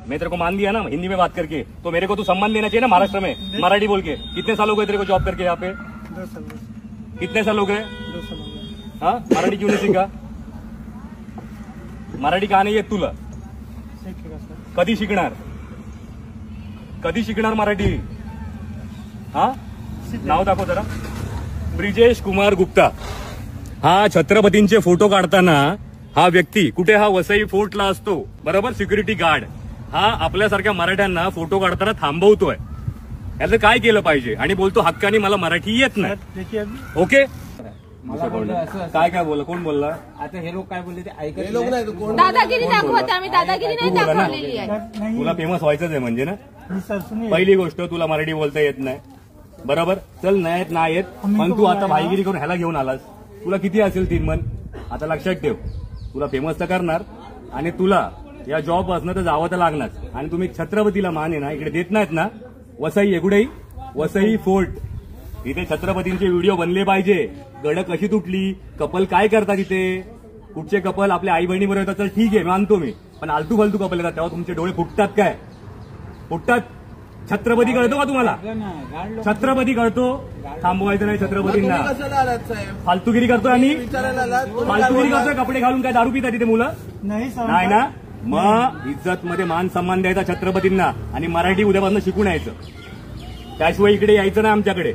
मैं तेरे को मान दिया ना हिंदी में बात करके, तो मेरे को तू सम्मान देना चाहिए ना महाराष्ट्र में मराठी बोल के। कितने साल हो गए तेरे को जॉब करके यहाँ पे? 2 साल। कितने साल हो गए? 2 साल हो गए। हाँ, मराठी क्यों नाही शिका? मराठी का नाही येत तुला? शिकेगा सर। कधी शिकणार? कधी शिकणार मराठी? हा, नाव दाखव जरा। ब्रिजेश कुमार गुप्ता। हा छत्रपतींचे फोटो काढताना हा व्यक्ती कुठे? हा वसई फोर्टला असतो, बरोबर, सिक्युरिटी गार्ड। हा आपल्यासारख्या मराठ्यांना फोटो काढताना थांबवतोय। याचं काय केलं पाहिजे? आणि बोलतो हक्कानी मला मराठी येत नाही। देखिए अभी ओके, मला बोललं असं काय बोलला? कोण बोलला? आता हे लोक काय बोलले ते ऐकत दादागिरी दाखवत आम्ही दादागिरी नाही बोला ना. दाखवलेली आहे। नहीं तुला फेमस व्हायचंच आहे म्हणजे ना? नहीं सर सुनिए। पहिली गोष्ट तुला मराठी बोलता येत नाही, बरोबर? चल नाही येत, पण तू आता भाईगिरी करून ह्याला घेऊन आलास। तुला किती असेल 3 मन? आता लक्षात ठेव, तुला फेमस तर करणार आणि तुला या जॉब असणं तर जावं तर लागणार। आणि तुम्ही छत्रपतीला मान आहे ना इकडे देत नाहीत ना? वसई एकुडेही वसई फोर्ट, इथे छत्रपतींचे व्हिडिओ बनले पाहिजे। गड कशी तुटली, कपल काय करतात इथे, कुठचे कपल आपल्या आई बहिणीबरोबर येतात, तर ठीक आहे मानतो मी, पण आलतू फालतू कपल येतात तेव्हा तुमचे डोळे फुटतात काय? फुटतात? छत्रपती कळतो का तुम्हाला? छत्रपती कळतो? थांबवायचं नाही छत्रपतींना। फालतूगिरी करतोय आम्ही? फालतूगिरी करतोय? कपडे घालून काय दारू पितात तिथे मुलं? नहीं सर। नाही ना? मग इज्जत मध्ये मान सन्मान द्यायचा छत्रपतींना आणि मराठी उद्यापासून शिकून यायचं, त्याशिवाय इकडे यायचं नाही आमच्याकडे।